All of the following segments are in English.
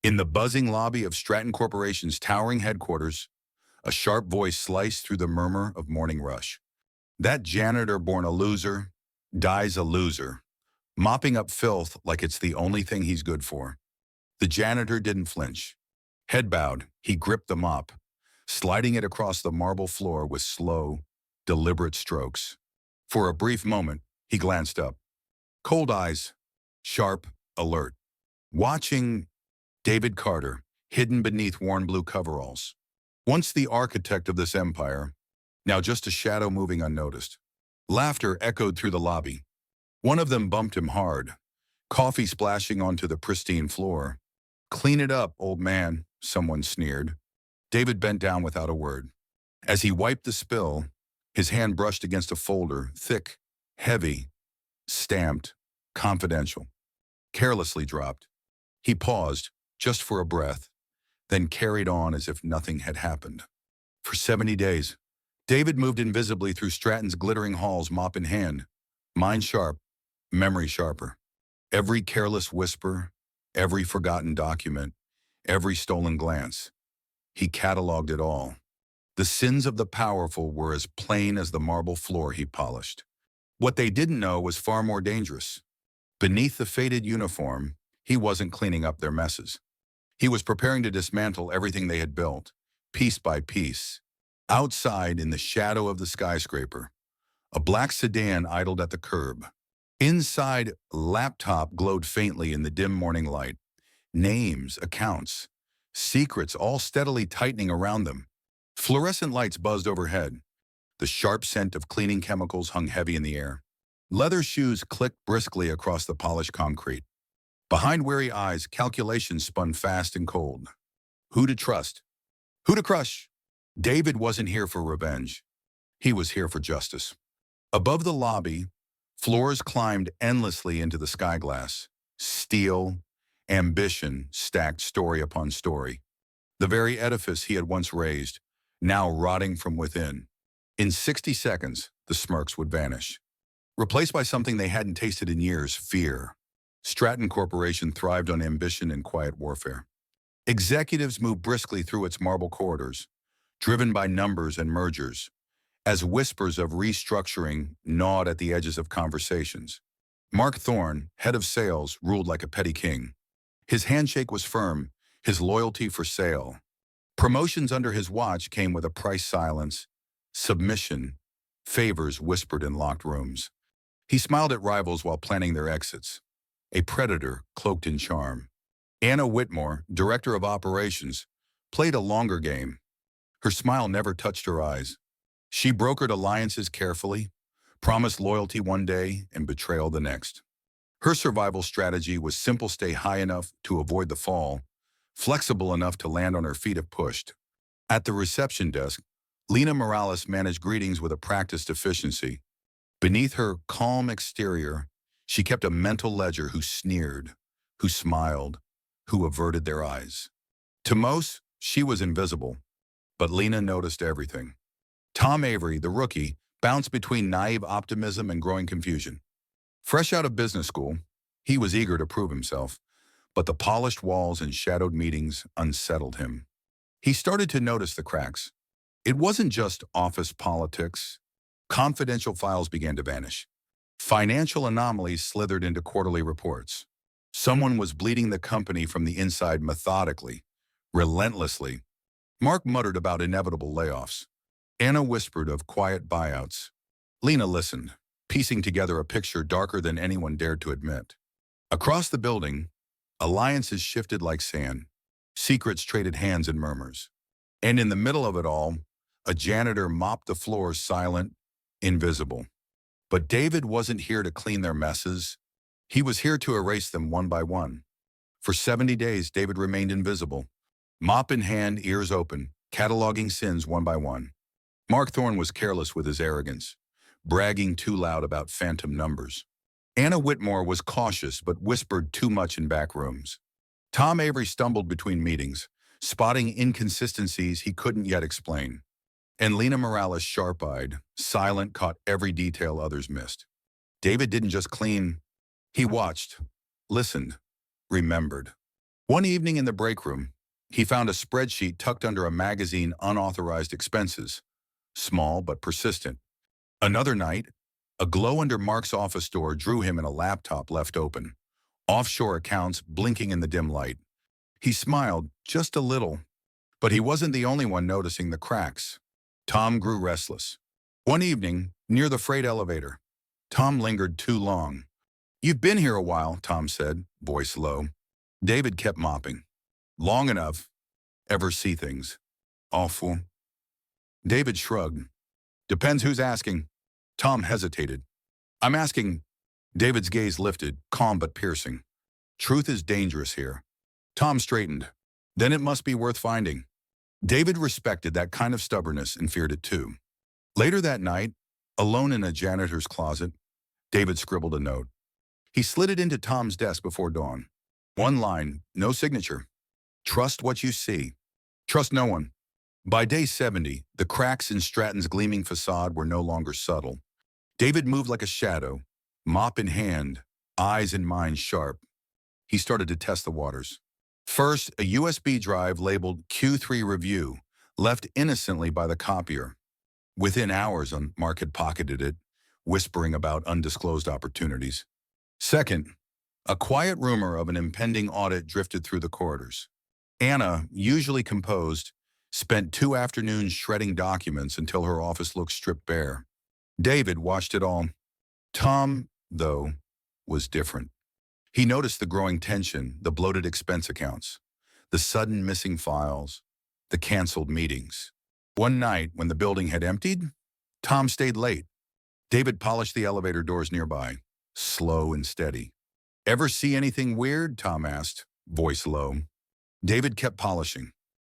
In the buzzing lobby of Stratton Corporation's towering headquarters, a sharp voice sliced through the murmur of morning rush. That janitor born a loser dies a loser, mopping up filth like it's the only thing he's good for. The janitor didn't flinch. Head bowed, he gripped the mop, sliding it across the marble floor with slow, deliberate strokes. For a brief moment, he glanced up. Cold eyes, sharp, alert. Watching David Carter, hidden beneath worn blue coveralls. Once the architect of this empire, now just a shadow moving unnoticed. Laughter echoed through the lobby. One of them bumped him hard, coffee splashing onto the pristine floor. "Clean it up, old man," someone sneered. David bent down without a word. As he wiped the spill, his hand brushed against a folder, thick, heavy, stamped, confidential. Carelessly dropped. He paused, just for a breath, then carried on as if nothing had happened. For 70 days, David moved invisibly through Stratton's glittering halls, mop in hand, mind sharp, memory sharper. Every careless whisper, every forgotten document, every stolen glance. He cataloged it all. The sins of the powerful were as plain as the marble floor he polished. What they didn't know was far more dangerous. Beneath the faded uniform, he wasn't cleaning up their messes. He was preparing to dismantle everything they had built, piece by piece. Outside, in the shadow of the skyscraper, a black sedan idled at the curb. Inside, a laptop glowed faintly in the dim morning light. Names, accounts, secrets all steadily tightening around them. Fluorescent lights buzzed overhead. The sharp scent of cleaning chemicals hung heavy in the air. Leather shoes clicked briskly across the polished concrete. Behind weary eyes, calculations spun fast and cold. Who to trust? Who to crush? David wasn't here for revenge. He was here for justice. Above the lobby, floors climbed endlessly into the sky glass. Steel, ambition stacked story upon story. The very edifice he had once raised, now rotting from within. In 60 seconds, the smirks would vanish. Replaced by something they hadn't tasted in years, fear. Stratton Corporation thrived on ambition and quiet warfare. Executives moved briskly through its marble corridors, driven by numbers and mergers, as whispers of restructuring gnawed at the edges of conversations. Mark Thorne, head of sales, ruled like a petty king. His handshake was firm, his loyalty for sale. Promotions under his watch came with a price silence, submission, favors whispered in locked rooms. He smiled at rivals while planning their exits. A predator cloaked in charm. Anna Whitmore, director of operations, played a longer game. Her smile never touched her eyes. She brokered alliances carefully, promised loyalty one day and betrayal the next. Her survival strategy was simple: stay high enough to avoid the fall, flexible enough to land on her feet if pushed. At the reception desk, Lena Morales managed greetings with a practiced efficiency. Beneath her calm exterior, she kept a mental ledger: who sneered, who smiled, who averted their eyes. To most, she was invisible, but Lena noticed everything. Tom Avery, the rookie, bounced between naive optimism and growing confusion. Fresh out of business school, he was eager to prove himself, but the polished walls and shadowed meetings unsettled him. He started to notice the cracks. It wasn't just office politics. Confidential files began to vanish. Financial anomalies slithered into quarterly reports. Someone was bleeding the company from the inside methodically, relentlessly. Mark muttered about inevitable layoffs. Anna whispered of quiet buyouts. Lena listened, piecing together a picture darker than anyone dared to admit. Across the building, alliances shifted like sand. Secrets traded hands in murmurs. And in the middle of it all, a janitor mopped the floors, silent, invisible. But David wasn't here to clean their messes. He was here to erase them one by one. For 70 days, David remained invisible, mop in hand, ears open, cataloging sins one by one. Mark Thorne was careless with his arrogance, bragging too loud about phantom numbers. Anna Whitmore was cautious but whispered too much in back rooms. Tom Avery stumbled between meetings, spotting inconsistencies he couldn't yet explain. And Lena Morales, sharp-eyed, silent, caught every detail others missed. David didn't just clean. He watched, listened, remembered. One evening in the break room, he found a spreadsheet tucked under a magazine unauthorized expenses, small but persistent. Another night, a glow under Mark's office door drew him in a laptop left open, offshore accounts blinking in the dim light. He smiled, just a little, but he wasn't the only one noticing the cracks. Tom grew restless. One evening, near the freight elevator, Tom lingered too long. "You've been here a while," Tom said, voice low. David kept mopping. "Long enough. Ever see things? Awful." David shrugged. "Depends who's asking." Tom hesitated. "I'm asking." David's gaze lifted, calm but piercing. "Truth is dangerous here." Tom straightened. "Then it must be worth finding." David respected that kind of stubbornness and feared it too. Later that night, alone in a janitor's closet, David scribbled a note. He slid it into Tom's desk before dawn. One line, no signature. "Trust what you see. Trust no one." By day 70, the cracks in Stratton's gleaming facade were no longer subtle. David moved like a shadow, mop in hand, eyes and mind sharp. He started to test the waters. First, a USB drive labeled Q3 Review, left innocently by the copier. Within hours, Mark had pocketed it, whispering about undisclosed opportunities. Second, a quiet rumor of an impending audit drifted through the corridors. Anna, usually composed, spent 2 afternoons shredding documents until her office looked stripped bare. David watched it all. Tom, though, was different. He noticed the growing tension, the bloated expense accounts, the sudden missing files, the canceled meetings. One night, when the building had emptied, Tom stayed late. David polished the elevator doors nearby, slow and steady. "Ever see anything weird?" Tom asked, voice low. David kept polishing.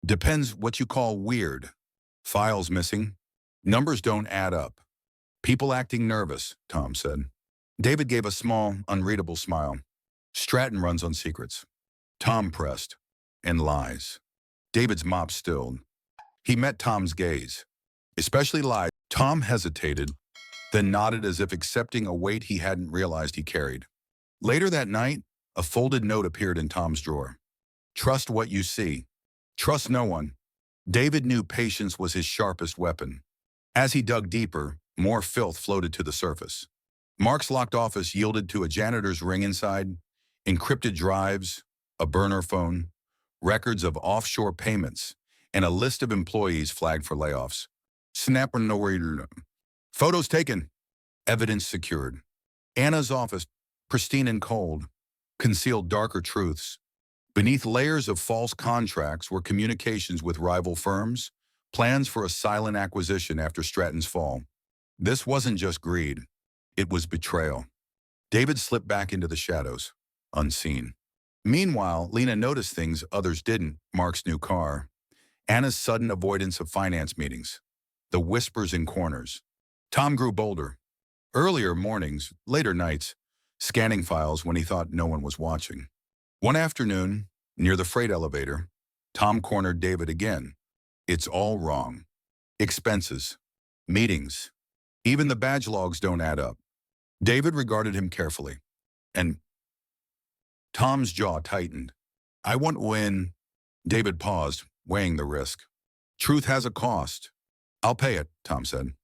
"Depends what you call weird. Files missing. Numbers don't add up. People acting nervous," Tom said. David gave a small, unreadable smile. "Stratton runs on secrets." Tom pressed. "And lies." David's mop stilled. He met Tom's gaze. "Especially lies." Tom hesitated, then nodded as if accepting a weight he hadn't realized he carried. Later that night, a folded note appeared in Tom's drawer. "Trust what you see. Trust no one." David knew patience was his sharpest weapon. As he dug deeper, more filth floated to the surface. Mark's locked office yielded to a janitor's ring inside, encrypted drives, a burner phone, records of offshore payments, and a list of employees flagged for layoffs. Snapper no reader. Photos taken. Evidence secured. Anna's office, pristine and cold, concealed darker truths. Beneath layers of false contracts were communications with rival firms, plans for a silent acquisition after Stratton's fall. This wasn't just greed. It was betrayal. David slipped back into the shadows, unseen. Meanwhile, Lena noticed things others didn't: Mark's new car, Anna's sudden avoidance of finance meetings, the whispers in corners. Tom grew bolder. Earlier mornings, later nights, scanning files when he thought no one was watching. One afternoon, near the freight elevator, Tom cornered David again. "It's all wrong. Expenses, meetings, even the badge logs don't add up." David regarded him carefully, and Tom's jaw tightened. "I won't win." David paused, weighing the risk. "Truth has a cost." "I'll pay it," Tom said.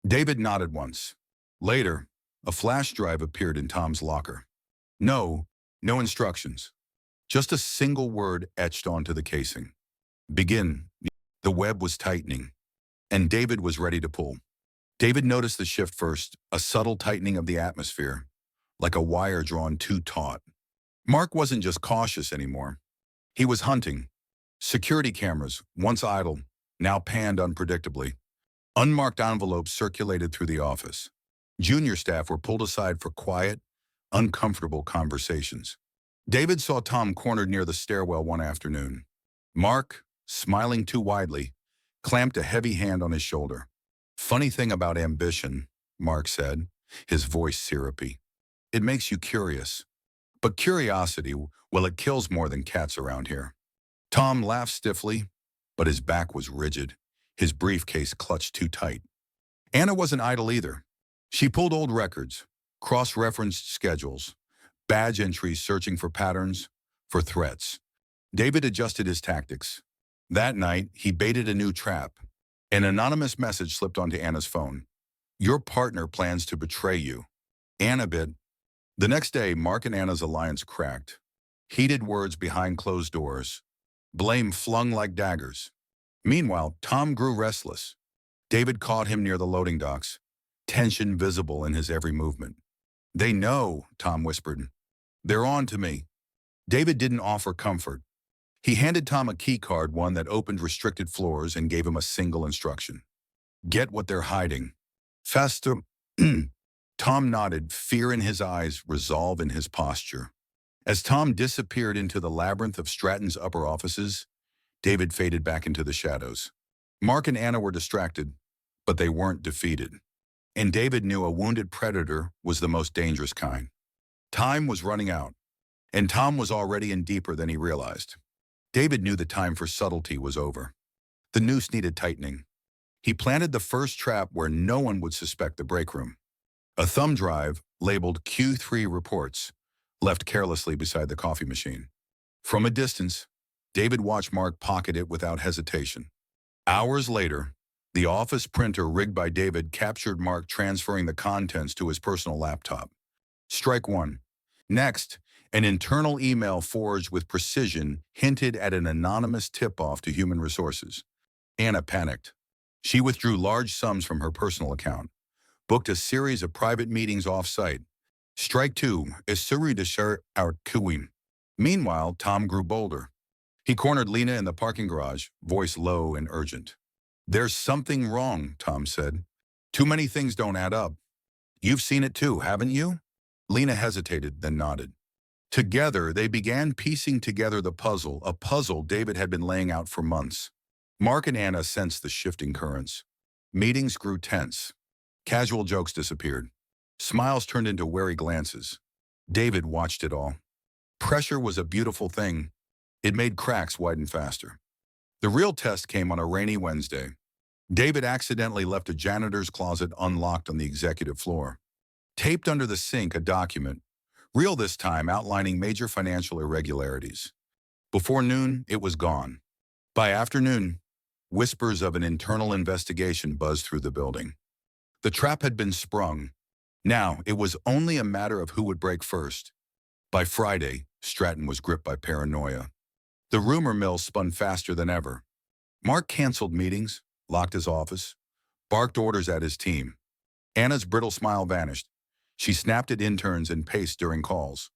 David nodded once. Later, a flash drive appeared in Tom's locker. No instructions. Just a single word etched onto the casing. "Begin." The web was tightening, and David was ready to pull. David noticed the shift first, a subtle tightening of the atmosphere, like a wire drawn too taut. Mark wasn't just cautious anymore. He was hunting. Security cameras, once idle, now panned unpredictably. Unmarked envelopes circulated through the office. Junior staff were pulled aside for quiet, uncomfortable conversations. David saw Tom cornered near the stairwell one afternoon. Mark, smiling too widely, clamped a heavy hand on his shoulder. "Funny thing about ambition," Mark said, his voice syrupy. "It makes you curious. But curiosity, well, it kills more than cats around here." Tom laughed stiffly, but his back was rigid, his briefcase clutched too tight. Anna wasn't idle either. She pulled old records, cross-referenced schedules, badge entries searching for patterns, for threats. David adjusted his tactics. That night, he baited a new trap. An anonymous message slipped onto Anna's phone. Your partner plans to betray you. Anna bit. The next day, Mark and Anna's alliance cracked. Heated words behind closed doors. Blame flung like daggers. Meanwhile, Tom grew restless. David caught him near the loading docks, tension visible in his every movement. They know, Tom whispered. They're on to me. David didn't offer comfort. He handed Tom a key card, one that opened restricted floors, and gave him a single instruction. Get what they're hiding. Faster. Tom nodded, fear in his eyes, resolve in his posture. As Tom disappeared into the labyrinth of Stratton's upper offices, David faded back into the shadows. Mark and Anna were distracted, but they weren't defeated. And David knew a wounded predator was the most dangerous kind. Time was running out, and Tom was already in deeper than he realized. David knew the time for subtlety was over. The noose needed tightening. He planted the first trap where no one would suspect the break room. A thumb drive, labeled Q3 Reports, left carelessly beside the coffee machine. From a distance, David watched Mark pocket it without hesitation. Hours later, the office printer rigged by David captured Mark transferring the contents to his personal laptop. Strike one. Next, an internal email forged with precision hinted at an anonymous tip-off to human resources. Anna panicked. She withdrew large sums from her personal account, booked a series of private meetings off-site. Strike two, Isuri de share our kuwin. Meanwhile, Tom grew bolder. He cornered Lena in the parking garage, voice low and urgent. There's something wrong, Tom said. Too many things don't add up. You've seen it too, haven't you? Lena hesitated, then nodded. Together, they began piecing together the puzzle, a puzzle David had been laying out for months. Mark and Anna sensed the shifting currents. Meetings grew tense. Casual jokes disappeared. Smiles turned into wary glances. David watched it all. Pressure was a beautiful thing. It made cracks widen faster. The real test came on a rainy Wednesday. David accidentally left a janitor's closet unlocked on the executive floor. Taped under the sink a document, real this time, outlining major financial irregularities. Before noon, it was gone. By afternoon, whispers of an internal investigation buzzed through the building. The trap had been sprung. Now, it was only a matter of who would break first. By Friday, Stratton was gripped by paranoia. The rumor mill spun faster than ever. Mark canceled meetings, locked his office, barked orders at his team. Anna's brittle smile vanished. She snapped at interns and paced during calls.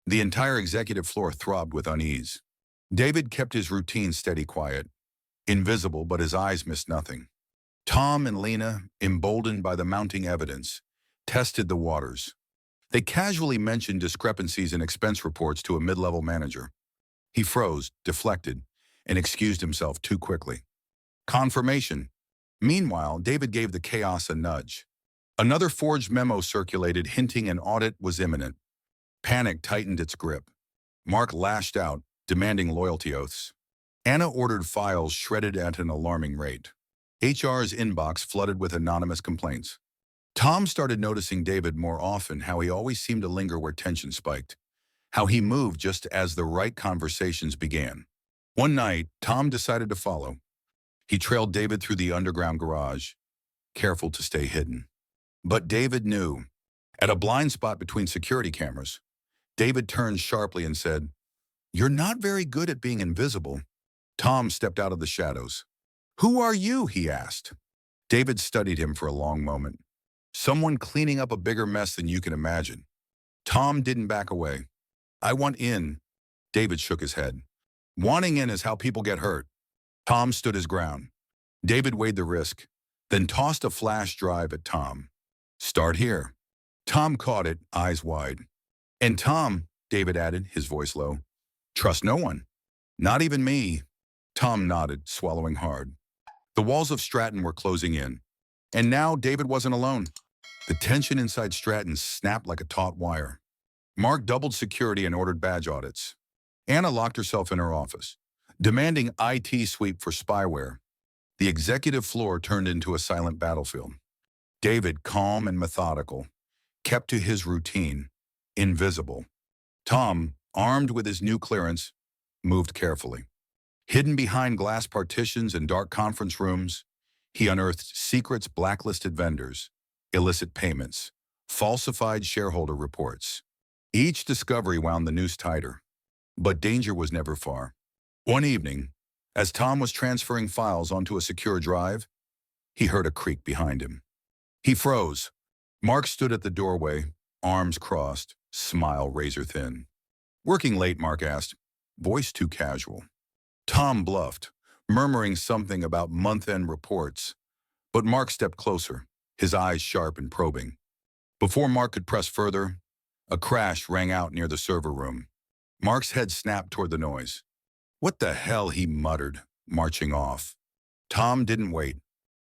The entire executive floor throbbed with unease. David kept his routine steady quiet. Invisible, but his eyes missed nothing. Tom and Lena, emboldened by the mounting evidence, tested the waters. They casually mentioned discrepancies in expense reports to a mid-level manager. He froze, deflected, and excused himself too quickly. Confirmation. Meanwhile, David gave the chaos a nudge. Another forged memo circulated hinting an audit was imminent. Panic tightened its grip. Mark lashed out, demanding loyalty oaths. Anna ordered files shredded at an alarming rate. HR's inbox flooded with anonymous complaints. Tom started noticing David more often, how he always seemed to linger where tension spiked, how he moved just as the right conversations began. One night, Tom decided to follow. He trailed David through the underground garage, careful to stay hidden. But David knew. At a blind spot between security cameras, David turned sharply and said, "You're not very good at being invisible." Tom stepped out of the shadows. "Who are you?" he asked. David studied him for a long moment. "Someone cleaning up a bigger mess than you can imagine." Tom didn't back away. "I want in." David shook his head. "Wanting in is how people get hurt." Tom stood his ground. David weighed the risk, then tossed a flash drive at Tom. "Start here." Tom caught it, eyes wide. "And Tom," David added, his voice low, "trust no one. Not even me." Tom nodded, swallowing hard. The walls of Stratton were closing in. And now David wasn't alone. The tension inside Stratton snapped like a taut wire. Mark doubled security and ordered badge audits. Anna locked herself in her office, demanding IT sweep for spyware. The executive floor turned into a silent battlefield. David, calm and methodical, kept to his routine, invisible. Tom, armed with his new clearance, moved carefully. Hidden behind glass partitions and dark conference rooms, he unearthed secrets, blacklisted vendors, illicit payments, falsified shareholder reports. Each discovery wound the noose tighter, but danger was never far. One evening, as Tom was transferring files onto a secure drive, he heard a creak behind him. He froze. Mark stood at the doorway, arms crossed, smile razor thin. "Working late?" Mark asked, voice too casual. Tom bluffed, murmuring something about month-end reports, but Mark stepped closer, his eyes sharp and probing. Before Mark could press further, a crash rang out near the server room. Mark's head snapped toward the noise. "What the hell?" he muttered, marching off. Tom didn't wait.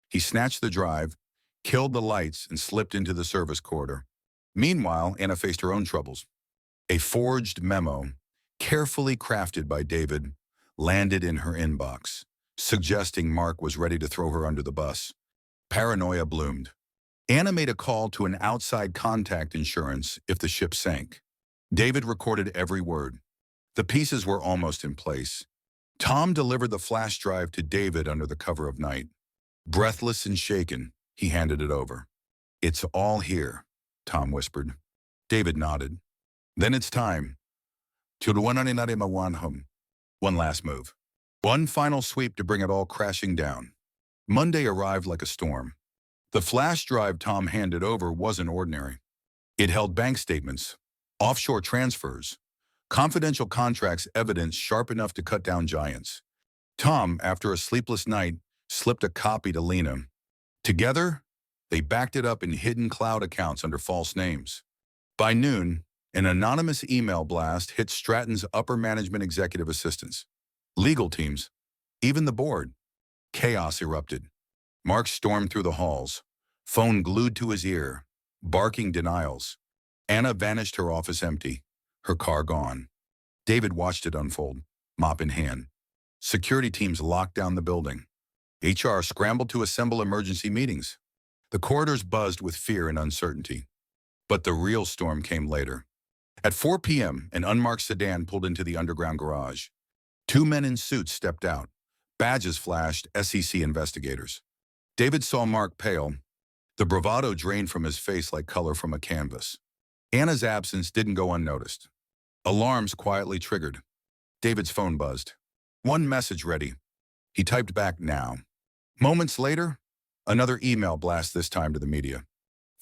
He snatched the drive, killed the lights, and slipped into the service corridor. Meanwhile, Anna faced her own troubles. A forged memo, carefully crafted by David, landed in her inbox, suggesting Mark was ready to throw her under the bus. Paranoia bloomed. Anna made a call to an outside contact insurance if the ship sank. David recorded every word. The pieces were almost in place. Tom delivered the flash drive to David under the cover of night. Breathless and shaken, he handed it over. "It's all here," Tom whispered. David nodded. "Then it's time. One last move. One final sweep to bring it all crashing down." Monday arrived like a storm. The flash drive Tom handed over wasn't ordinary. It held bank statements, offshore transfers, confidential contracts, evidence sharp enough to cut down giants. Tom, after a sleepless night, slipped a copy to Lena. Together, they backed it up in hidden cloud accounts under false names. By noon, an anonymous email blast hit Stratton's upper management executive assistants, legal teams, even the board. Chaos erupted. Mark stormed through the halls, phone glued to his ear, barking denials. Anna vanished, her office empty, her car gone. David watched it unfold, mop in hand. Security teams locked down the building. HR scrambled to assemble emergency meetings. The corridors buzzed with fear and uncertainty. But the real storm came later. At 4 p.m., an unmarked sedan pulled into the underground garage. Two men in suits stepped out. Badges flashed, SEC investigators. David saw Mark pale. The bravado drained from his face like color from a canvas. Anna's absence didn't go unnoticed. Alarms quietly triggered. David's phone buzzed. One message ready. He typed back, "Now." Moments later, another email blast, this time to the media.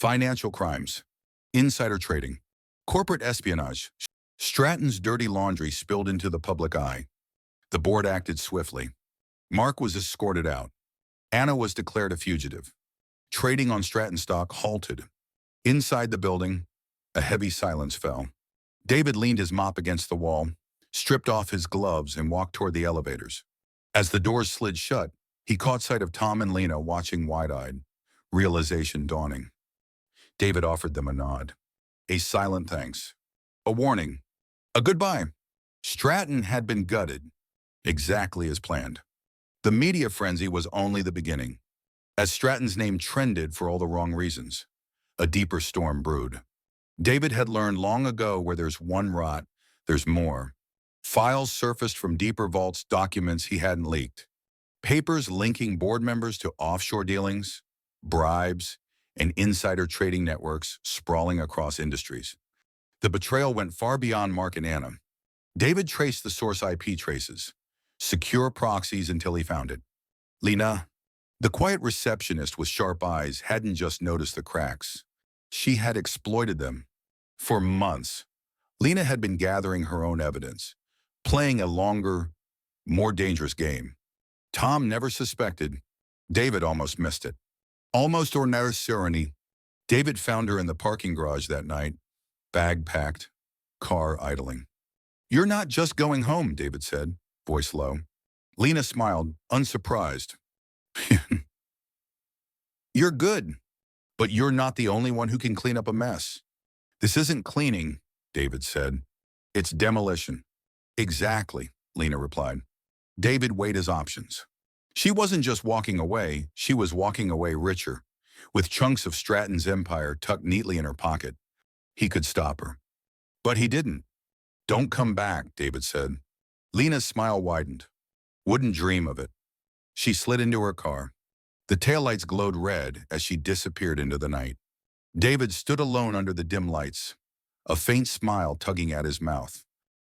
Financial crimes, insider trading, corporate espionage. Stratton's dirty laundry spilled into the public eye. The board acted swiftly. Mark was escorted out. Anna was declared a fugitive. Trading on Stratton stock halted. Inside the building, a heavy silence fell. David leaned his mop against the wall, stripped off his gloves, and walked toward the elevators. As the doors slid shut, he caught sight of Tom and Lena watching wide-eyed, realization dawning. David offered them a nod, a silent thanks, a warning, a goodbye. Stratton had been gutted, exactly as planned. The media frenzy was only the beginning. As Stratton's name trended for all the wrong reasons, a deeper storm brewed. David had learned long ago, where there's one rot, there's more. Files surfaced from deeper vaults, documents he hadn't leaked. Papers linking board members to offshore dealings, bribes, and insider trading networks sprawling across industries. The betrayal went far beyond Mark and Anna. David traced the source IP traces, secure proxies, until he found it. Lena, the quiet receptionist with sharp eyes, hadn't just noticed the cracks. She had exploited them. For months, Lena had been gathering her own evidence, playing a longer, more dangerous game. Tom never suspected. David almost missed it. Almost ordinary serenity. David found her in the parking garage that night, bag packed, car idling. "You're not just going home," David said, voice low. Lena smiled, unsurprised. "You're good, but you're not the only one who can clean up a mess." "This isn't cleaning," David said. "It's demolition." "Exactly," Lena replied. David weighed his options. She wasn't just walking away, she was walking away richer, with chunks of Stratton's empire tucked neatly in her pocket. He could stop her. But he didn't. "Don't come back," David said. Lena's smile widened. Wouldn't dream of it. She slid into her car. The taillights glowed red as she disappeared into the night. David stood alone under the dim lights, a faint smile tugging at his mouth.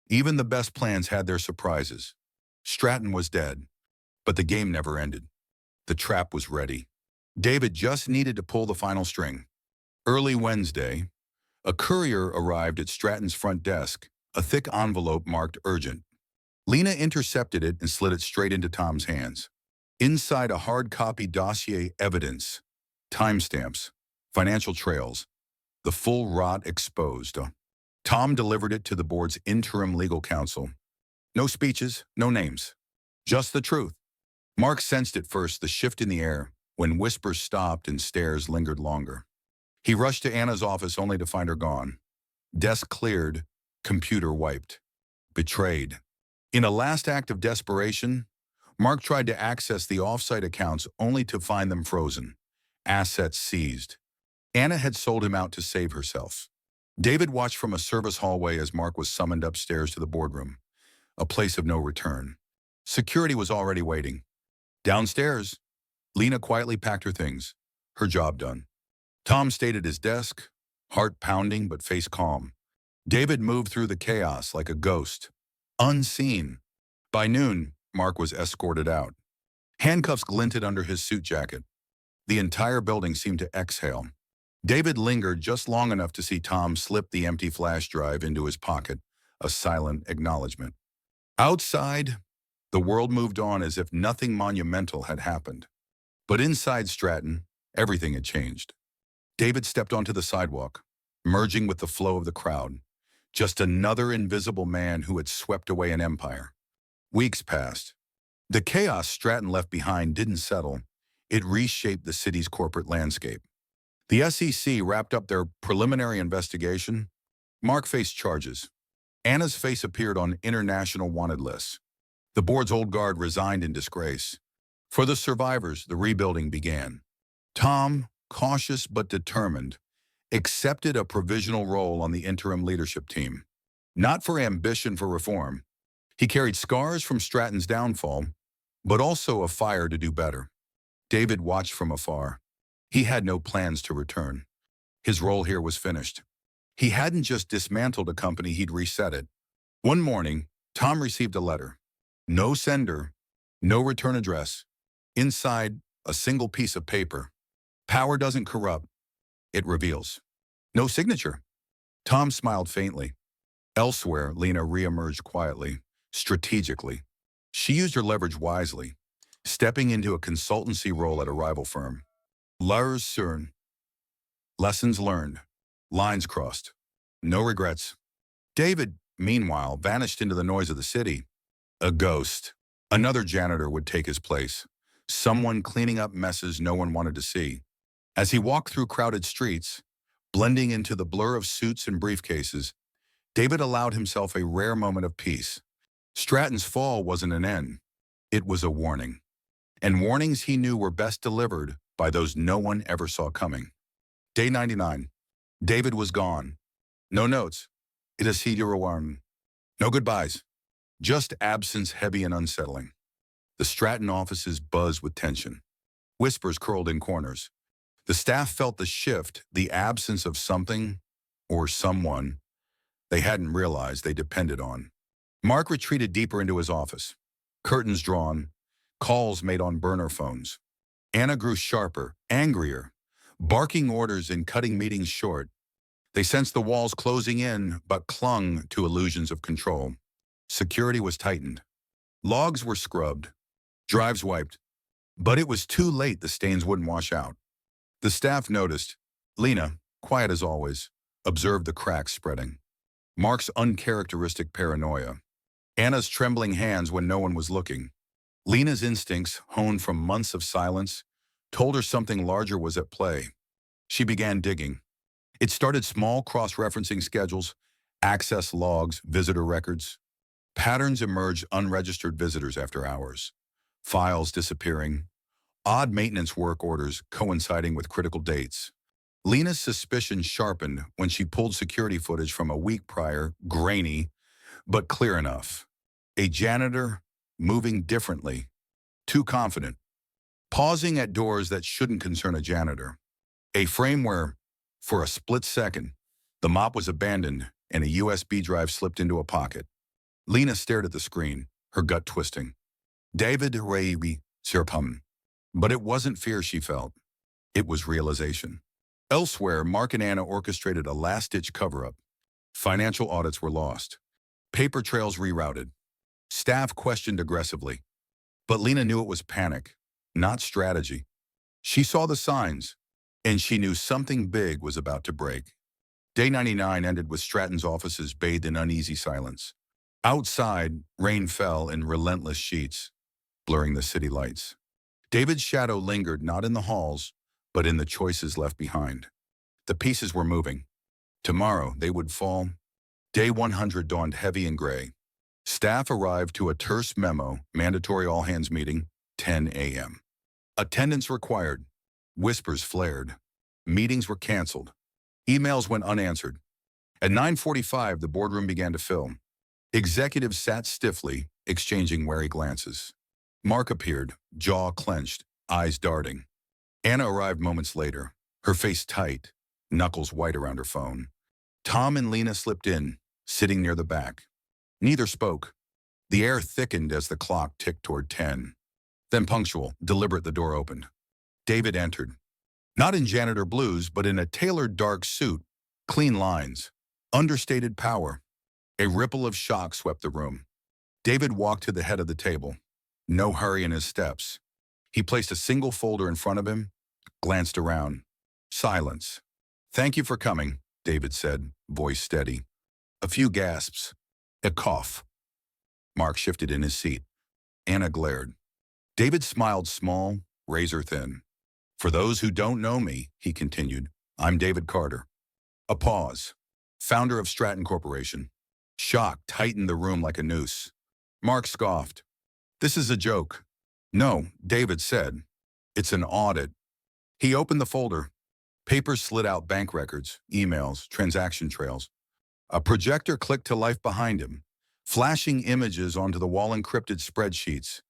Even the best plans had their surprises. Stratton was dead, but the game never ended. The trap was ready. David just needed to pull the final string. Early Wednesday, a courier arrived at Stratton's front desk, a thick envelope marked urgent. Lena intercepted it and slid it straight into Tom's hands. Inside a hard-copy dossier, evidence, timestamps, financial trails, the full rot exposed. Tom delivered it to the board's interim legal counsel. No speeches, no names, just the truth. Mark sensed at first the shift in the air when whispers stopped and stares lingered longer. He rushed to Anna's office only to find her gone. Desk cleared, computer wiped. Betrayed. In a last act of desperation, Mark tried to access the off-site accounts only to find them frozen, assets seized. Anna had sold him out to save herself. David watched from a service hallway as Mark was summoned upstairs to the boardroom, a place of no return. Security was already waiting. Downstairs, Lena quietly packed her things, her job done. Tom stayed at his desk, heart pounding but face calm. David moved through the chaos like a ghost, unseen. By noon, Mark was escorted out. Handcuffs glinted under his suit jacket. The entire building seemed to exhale. David lingered just long enough to see Tom slip the empty flash drive into his pocket, a silent acknowledgement. Outside, the world moved on as if nothing monumental had happened. But inside Stratton, everything had changed. David stepped onto the sidewalk, merging with the flow of the crowd. Just another invisible man who had swept away an empire. Weeks passed. The chaos Stratton left behind didn't settle. It reshaped the city's corporate landscape. The SEC wrapped up their preliminary investigation. Mark faced charges. Anna's face appeared on international wanted lists. The board's old guard resigned in disgrace. For the survivors, the rebuilding began. Tom, cautious but determined, accepted a provisional role on the interim leadership team. Not for ambition for reform. He carried scars from Stratton's downfall, but also a fire to do better. David watched from afar. He had no plans to return. His role here was finished. He hadn't just dismantled a company, he'd reset it. One morning, Tom received a letter. No sender, no return address. Inside, a single piece of paper. Power doesn't corrupt, it reveals. No signature. Tom smiled faintly. Elsewhere, Lena reemerged quietly, strategically. She used her leverage wisely, stepping into a consultancy role at a rival firm. Lars Cern. Lessons learned. Lines crossed. No regrets. David, meanwhile, vanished into the noise of the city. A ghost. Another janitor would take his place. Someone cleaning up messes no one wanted to see. As he walked through crowded streets, blending into the blur of suits and briefcases, David allowed himself a rare moment of peace. Stratton's fall wasn't an end. It was a warning. And warnings he knew were best delivered by those no one ever saw coming. Day 99. David was gone. No notes. It is he No goodbyes. Just absence heavy and unsettling. The Stratton offices buzzed with tension. Whispers curled in corners. The staff felt the shift, the absence of something or someone they hadn't realized they depended on. Mark retreated deeper into his office. Curtains drawn, calls made on burner phones. Anna grew sharper, angrier, barking orders and cutting meetings short. They sensed the walls closing in, but clung to illusions of control. Security was tightened. Logs were scrubbed, drives wiped. But it was too late, the stains wouldn't wash out. The staff noticed. Lena, quiet as always, observed the cracks spreading. Mark's uncharacteristic paranoia. Anna's trembling hands when no one was looking. Lena's instincts, honed from months of silence, told her something larger was at play. She began digging. It started small, cross-referencing schedules, access logs, visitor records. Patterns emerged: unregistered visitors after hours, files disappearing, odd maintenance work orders coinciding with critical dates. Lena's suspicion sharpened when she pulled security footage from a week prior, grainy, but clear enough. A janitor, moving differently, too confident, pausing at doors that shouldn't concern a janitor. A frame where, for a split second, the mop was abandoned and a USB drive slipped into a pocket. Lena stared at the screen, her gut twisting. David Raby Sirpum. But it wasn't fear she felt. It was realization. Elsewhere, Mark and Anna orchestrated a last-ditch cover-up. Financial audits were lost. Paper trails rerouted. Staff questioned aggressively. But Lena knew it was panic, not strategy. She saw the signs, and she knew something big was about to break. Day 99 ended with Stratton's offices bathed in uneasy silence. Outside, rain fell in relentless sheets, blurring the city lights. David's shadow lingered not in the halls, but in the choices left behind. The pieces were moving. Tomorrow, they would fall. Day 100 dawned heavy and gray. Staff arrived to a terse memo, mandatory all-hands meeting, 10 a.m. Attendance required. Whispers flared. Meetings were canceled. Emails went unanswered. At 9:45, the boardroom began to fill. Executives sat stiffly, exchanging wary glances. Mark appeared, jaw clenched, eyes darting. Anna arrived moments later, her face tight, knuckles white around her phone. Tom and Lena slipped in, sitting near the back. Neither spoke. The air thickened as the clock ticked toward 10. Then punctual, deliberate, the door opened. David entered. Not in janitor blues, but in a tailored dark suit, clean lines, understated power. A ripple of shock swept the room. David walked to the head of the table. No hurry in his steps. He placed a single folder in front of him, glanced around. Silence. "Thank you for coming," David said, voice steady. A few gasps. A cough. Mark shifted in his seat. Anna glared. David smiled small, razor thin. "For those who don't know me," he continued, "I'm David Carter." A pause. Founder of Stratton Corporation. Shock tightened the room like a noose. Mark scoffed. "This is a joke." "No," David said. "It's an audit." He opened the folder. Papers slid out, bank records, emails, transaction trails. A projector clicked to life behind him, flashing images onto the wall, encrypted spreadsheets,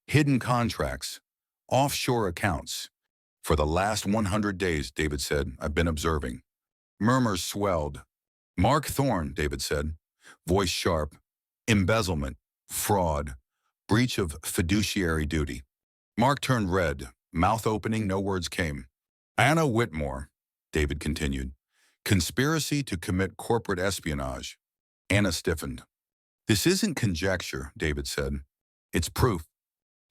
hidden contracts, offshore accounts. "For the last 100 days, David said, I've been observing." Murmurs swelled. "Mark Thorne," David said, voice sharp. "Embezzlement, fraud, breach of fiduciary duty." Mark turned red, mouth opening, no words came. "Anna Whitmore," David continued. "Conspiracy to commit corporate espionage." Anna stiffened. "This isn't conjecture," David said. "It's proof."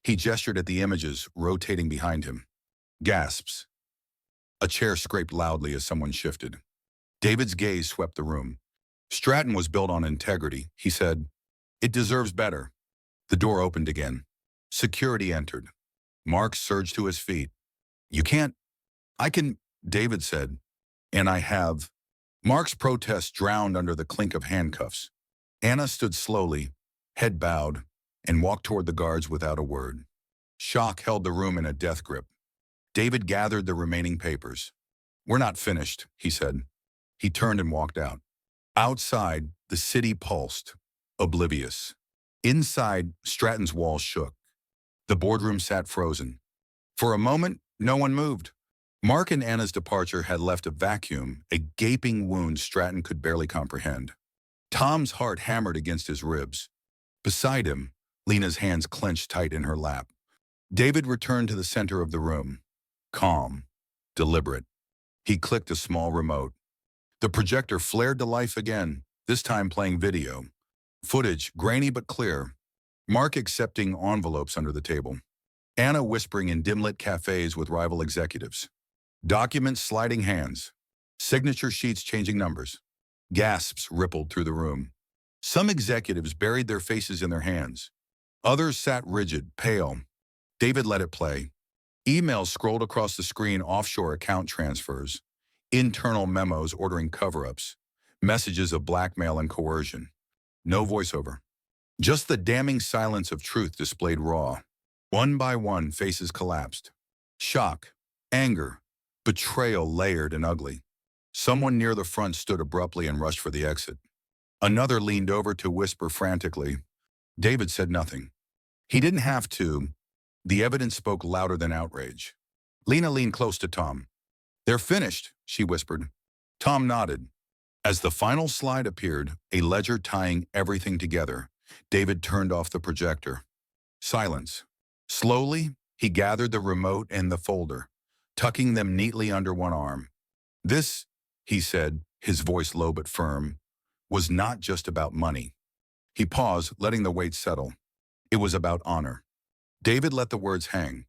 He gestured at the images rotating behind him. Gasps. A chair scraped loudly as someone shifted. David's gaze swept the room. "Stratton was built on integrity," he said. "It deserves better." The door opened again. Security entered. Mark surged to his feet. "You can't." "I can," David said. "And I have." Mark's protest drowned under the clink of handcuffs. Anna stood slowly, head bowed, and walked toward the guards without a word. Shock held the room in a death grip. David gathered the remaining papers. "We're not finished," he said. He turned and walked out. Outside, the city pulsed, oblivious. Inside, Stratton's walls shook. The boardroom sat frozen. For a moment, no one moved. Mark and Anna's departure had left a vacuum, a gaping wound Stratton could barely comprehend. Tom's heart hammered against his ribs. Beside him, Lena's hands clenched tight in her lap. David returned to the center of the room. Calm, deliberate. He clicked a small remote. The projector flared to life again, this time playing video. Footage, grainy but clear. Mark accepting envelopes under the table. Anna whispering in dim-lit cafes with rival executives. Documents sliding hands. Signature sheets changing numbers. Gasps rippled through the room. Some executives buried their faces in their hands. Others sat rigid, pale. David let it play. Emails scrolled across the screen, offshore account transfers, internal memos ordering cover-ups, messages of blackmail and coercion. No voiceover. Just the damning silence of truth displayed raw. One by one, faces collapsed. Shock, anger, betrayal layered and ugly. Someone near the front stood abruptly and rushed for the exit. Another leaned over to whisper frantically, David said nothing. He didn't have to. The evidence spoke louder than outrage. Lena leaned close to Tom. "They're finished," she whispered. Tom nodded. As the final slide appeared, a ledger tying everything together, David turned off the projector. Silence. Slowly, he gathered the remote and the folder, tucking them neatly under one arm. "This," he said, his voice low but firm, "was not just about money." He paused, letting the weight settle. It was about honor. David let the words hang.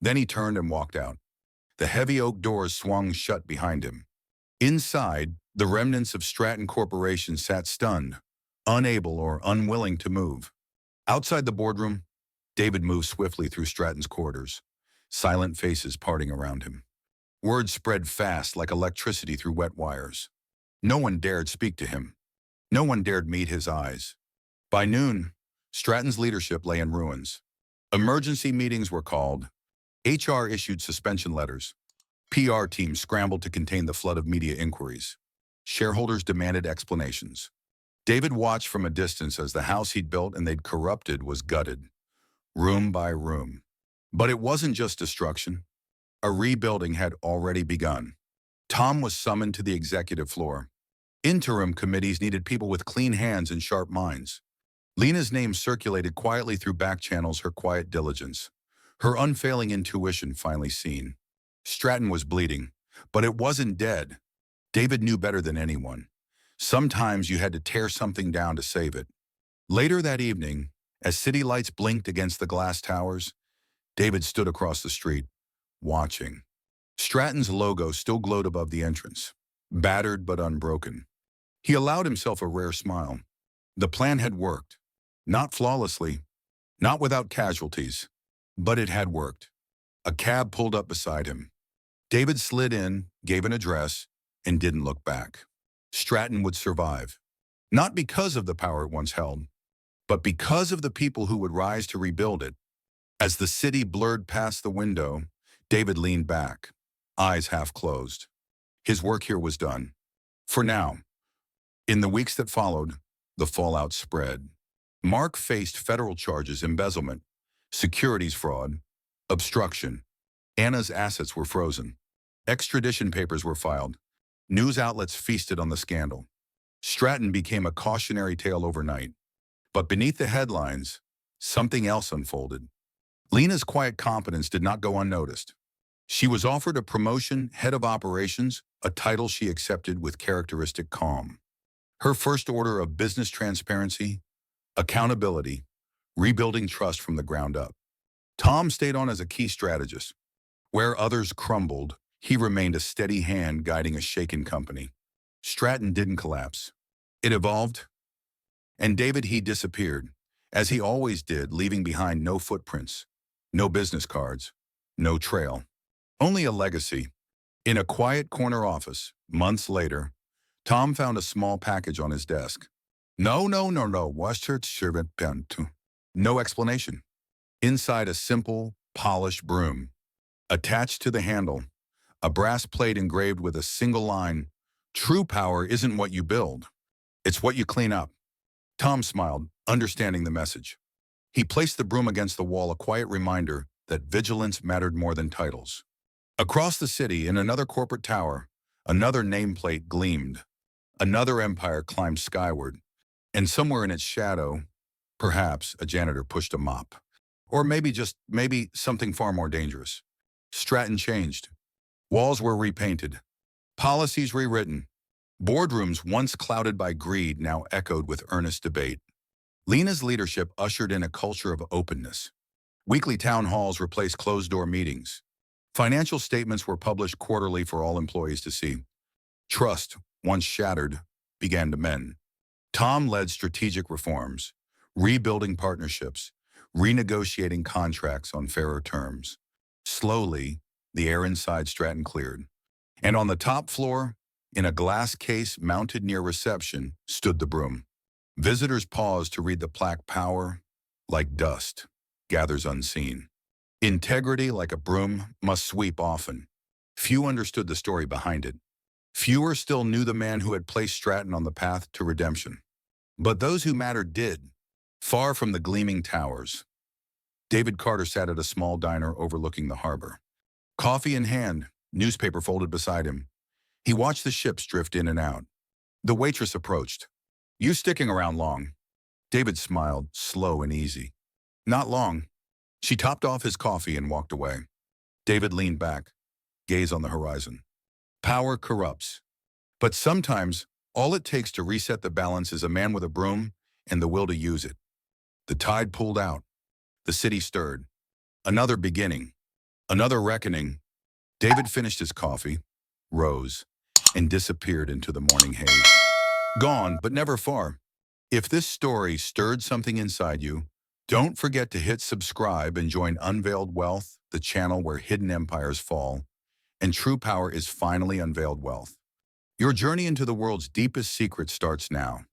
Then he turned and walked out. The heavy oak doors swung shut behind him. Inside, the remnants of Stratton Corporation sat stunned, unable or unwilling to move. Outside the boardroom, David moved swiftly through Stratton's quarters, silent faces parting around him. Words spread fast like electricity through wet wires. No one dared speak to him. No one dared meet his eyes. By noon, Stratton's leadership lay in ruins. Emergency meetings were called. HR issued suspension letters. PR teams scrambled to contain the flood of media inquiries. Shareholders demanded explanations. David watched from a distance as the house he'd built and they'd corrupted was gutted, room by room. But it wasn't just destruction. A rebuilding had already begun. Tom was summoned to the executive floor. Interim committees needed people with clean hands and sharp minds. Lena's name circulated quietly through back channels, her quiet diligence, her unfailing intuition finally seen. Stratton was bleeding, but it wasn't dead. David knew better than anyone. Sometimes you had to tear something down to save it. Later that evening, as city lights blinked against the glass towers, David stood across the street, watching. Stratton's logo still glowed above the entrance, battered but unbroken. He allowed himself a rare smile. The plan had worked. Not flawlessly, not without casualties, but it had worked. A cab pulled up beside him. David slid in, gave an address, and didn't look back. Stratton would survive. Not because of the power it once held, but because of the people who would rise to rebuild it. As the city blurred past the window, David leaned back, eyes half closed. His work here was done. For now. In the weeks that followed, the fallout spread. Mark faced federal charges: embezzlement, securities fraud, obstruction. Anna's assets were frozen. Extradition papers were filed. News outlets feasted on the scandal. Stratton became a cautionary tale overnight. But beneath the headlines, something else unfolded. Lena's quiet competence did not go unnoticed. She was offered a promotion, head of operations, a title she accepted with characteristic calm. Her first order of business: transparency, accountability, rebuilding trust from the ground up. Tom stayed on as a key strategist. Where others crumbled, he remained a steady hand guiding a shaken company. Stratton didn't collapse. It evolved. And David, he disappeared, as he always did, leaving behind no footprints, no business cards, no trail. Only a legacy. In a quiet corner office, months later, Tom found a small package on his desk. No, no explanation. Inside, a simple, polished broom. Attached to the handle, a brass plate engraved with a single line: "True power isn't what you build, it's what you clean up." Tom smiled, understanding the message. He placed the broom against the wall, a quiet reminder that vigilance mattered more than titles. Across the city, in another corporate tower, another nameplate gleamed. Another empire climbed skyward, and somewhere in its shadow, perhaps a janitor pushed a mop. Or maybe something far more dangerous. Stratton changed. Walls were repainted. Policies rewritten. Boardrooms once clouded by greed now echoed with earnest debate. Lena's leadership ushered in a culture of openness. Weekly town halls replaced closed-door meetings. Financial statements were published quarterly for all employees to see. Trust, once shattered, began to mend. Tom led strategic reforms, rebuilding partnerships, renegotiating contracts on fairer terms. Slowly, the air inside Stratton cleared. And on the top floor, in a glass case mounted near reception, stood the broom. Visitors paused to read the plaque: "Power, like dust, gathers unseen. Integrity, like a broom, must sweep often." Few understood the story behind it. Fewer still knew the man who had placed Stratton on the path to redemption. But those who mattered did. Far from the gleaming towers, David Carter sat at a small diner overlooking the harbor. Coffee in hand, newspaper folded beside him, he watched the ships drift in and out. The waitress approached. "You sticking around long?" David smiled, slow and easy. "Not long." She topped off his coffee and walked away. David leaned back, gaze on the horizon. Power corrupts. But sometimes, all it takes to reset the balance is a man with a broom and the will to use it. The tide pulled out. The city stirred. Another beginning. Another reckoning. David finished his coffee, rose, and disappeared into the morning haze. Gone, but never far. If this story stirred something inside you, don't forget to hit subscribe and join Unveiled Wealth, the channel where hidden empires fall, and true power is finally unveiled wealth. Your journey into the world's deepest secrets starts now.